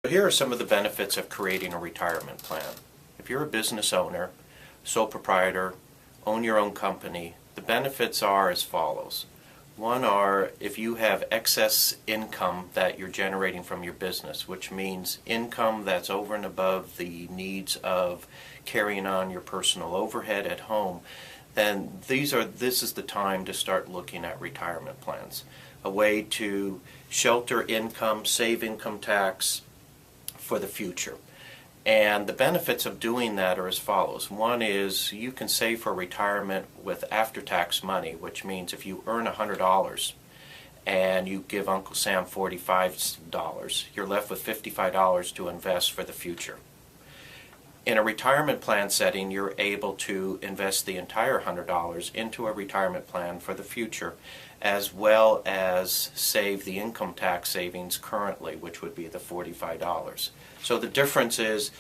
Here are some of the benefits of creating a retirement plan. If you're a business owner, sole proprietor, own your own company, the benefits are as follows. One are if you have excess income that you're generating from your business, which means income that's over and above the needs of carrying on your personal overhead at home, then this is the time to start looking at retirement plans. A way to shelter income, save income tax for the future. And the benefits of doing that are as follows. One is you can save for retirement with after-tax money, which means if you earn $100 and you give Uncle Sam $45, you're left with $55 to invest for the future. In a retirement plan setting, you're able to invest the entire $100 into a retirement plan for the future, as well as save the income tax savings currently, which would be the $45. So the difference is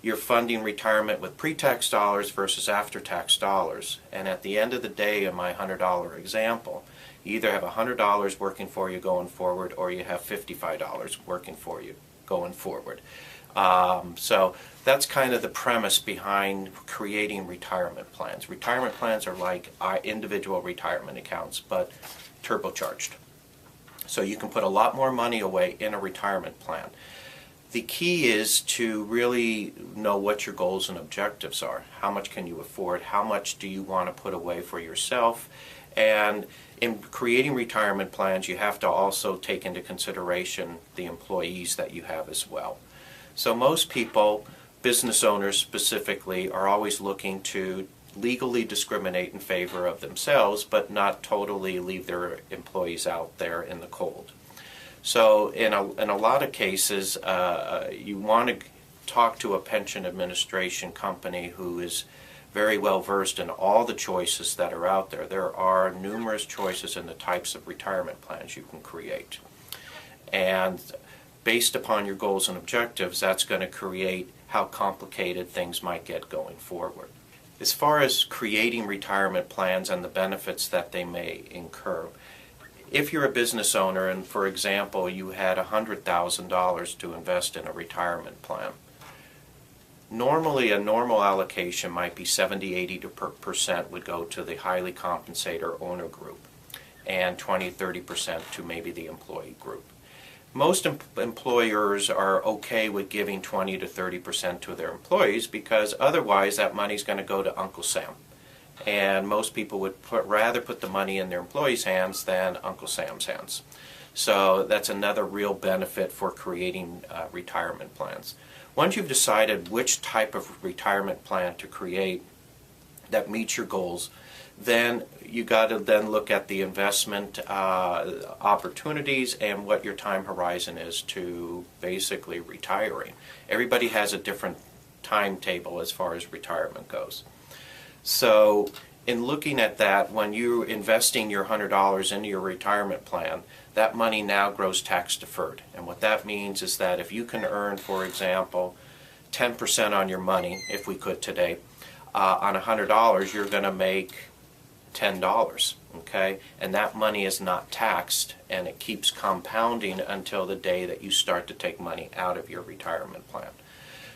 you're funding retirement with pre-tax dollars versus after-tax dollars. And at the end of the day, in my $100 example, you either have $100 working for you going forward, or you have $55 working for you going forward. So that's kind of the premise behind creating retirement plans. Retirement plans are like individual retirement accounts, but turbocharged. So you can put a lot more money away in a retirement plan. The key is to really know what your goals and objectives are. How much can you afford? How much do you want to put away for yourself? And in creating retirement plans, you have to also take into consideration the employees that you have as well. So most people, business owners specifically, are always looking to legally discriminate in favor of themselves, but not totally leave their employees out there in the cold. So in a lot of cases, you want to talk to a pension administration company who is very well versed in all the choices that are out there. There are numerous choices in the types of retirement plans you can create. And based upon your goals and objectives, that's going to create how complicated things might get going forward. As far as creating retirement plans and the benefits that they may incur, if you're a business owner and, for example, you had $100,000 to invest in a retirement plan, normally a normal allocation might be 70-80% would go to the highly compensated or owner group, and 20-30% to maybe the employee group. Most employers are okay with giving 20 to 30% to their employees, because otherwise that money's going to go to Uncle Sam. And most people would rather put the money in their employees' hands than Uncle Sam's hands. So that's another real benefit for creating retirement plans. Once you've decided which type of retirement plan to create that meets your goals, then you got to then look at the investment opportunities and what your time horizon is to basically retiring. Everybody has a different timetable as far as retirement goes. So in looking at that, when you're investing your $100 into your retirement plan, that money now grows tax deferred. And what that means is that if you can earn, for example, 10% on your money, if we could today, on $100, you're going to make $10, okay? And that money is not taxed, and it keeps compounding until the day that you start to take money out of your retirement plan.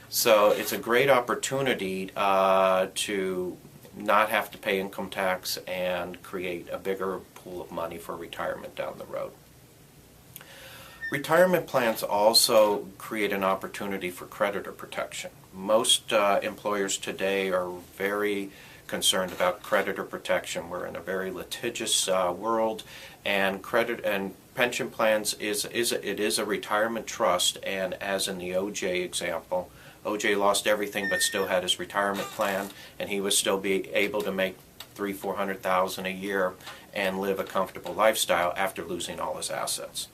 So it's a great opportunity to not have to pay income tax and create a bigger pool of money for retirement down the road. Retirement plans also create an opportunity for creditor protection. Most employers today are very concerned about creditor protection. We're in a very litigious world, and pension plans is a retirement trust. And as in the OJ example, OJ lost everything but still had his retirement plan, and he was still able to make $300,000-400,000 a year and live a comfortable lifestyle after losing all his assets.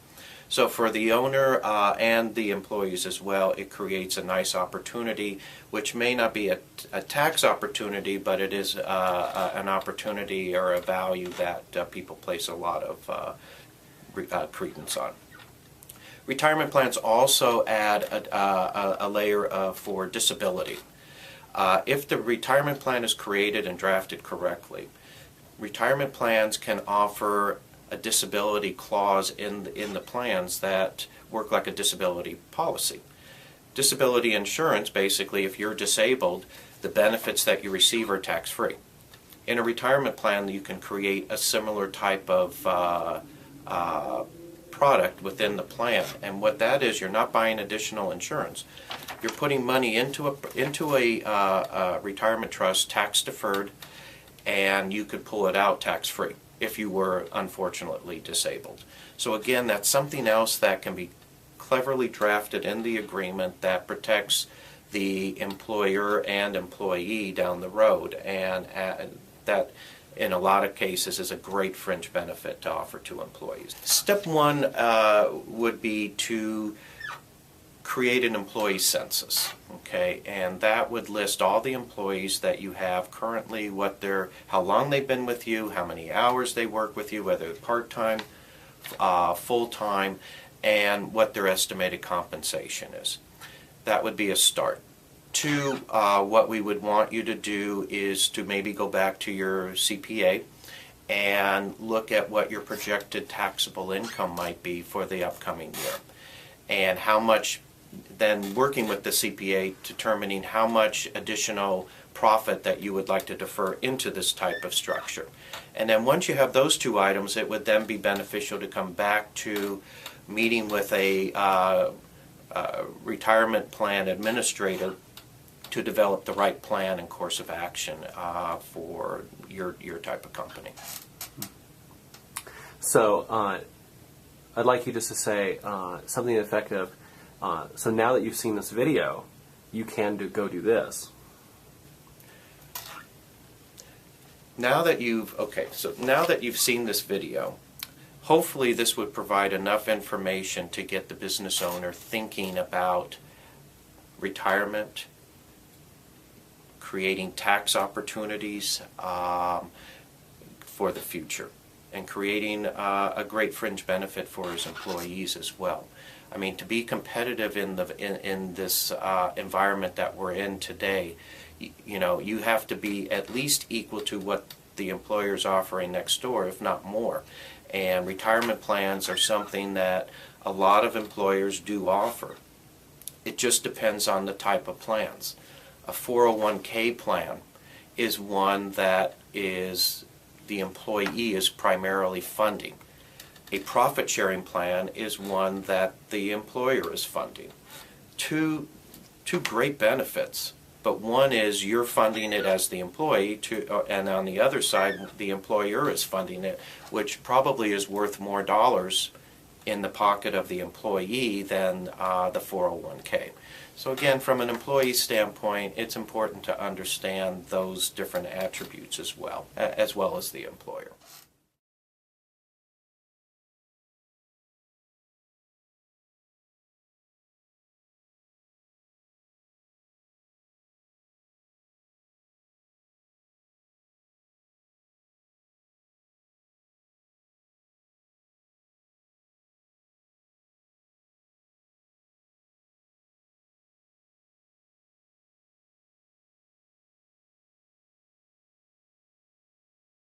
So for the owner and the employees as well, it creates a nice opportunity, which may not be a tax opportunity, but it is an opportunity or a value that people place a lot of credence on. Retirement plans also add a layer for disability. If the retirement plan is created and drafted correctly, retirement plans can offer a disability clause in the plans that work like a disability policy. Disability insurance, basically, if you're disabled, the benefits that you receive are tax-free. In a retirement plan, you can create a similar type of product within the plan, and what that is, you're not buying additional insurance. You're putting money into a retirement trust, tax deferred, and you could pull it out tax-free if you were unfortunately disabled. So again, that's something else that can be cleverly drafted in the agreement that protects the employer and employee down the road, and that in a lot of cases is a great fringe benefit to offer to employees. Step one would be to create an employee census, okay, and that would list all the employees that you have currently, how long they've been with you, how many hours they work with you, whether part-time, full-time, and what their estimated compensation is. That would be a start. Two, what we would want you to do is to maybe go back to your CPA and look at what your projected taxable income might be for the upcoming year, and how much, then working with the CPA, determining how much additional profit that you would like to defer into this type of structure. And then once you have those two items, it would then be beneficial to come back to meeting with a retirement plan administrator to develop the right plan and course of action for your type of company. So I'd like you just to say something effective. So now that you've seen this video, you can go do this. Now that you've seen this video, hopefully this would provide enough information to get the business owner thinking about retirement, creating tax opportunities for the future, and creating a great fringe benefit for his employees as well. I mean, to be competitive in this environment that we're in today, you have to be at least equal to what the employer's offering next door, if not more. And retirement plans are something that a lot of employers do offer. It just depends on the type of plans. A 401k plan is one that the employee is primarily funding. A profit-sharing plan is one that the employer is funding. Two great benefits, but one is you're funding it as the employee, and on the other side, the employer is funding it, which probably is worth more dollars in the pocket of the employee than the 401k. So again, from an employee standpoint, it's important to understand those different attributes as well as the employer.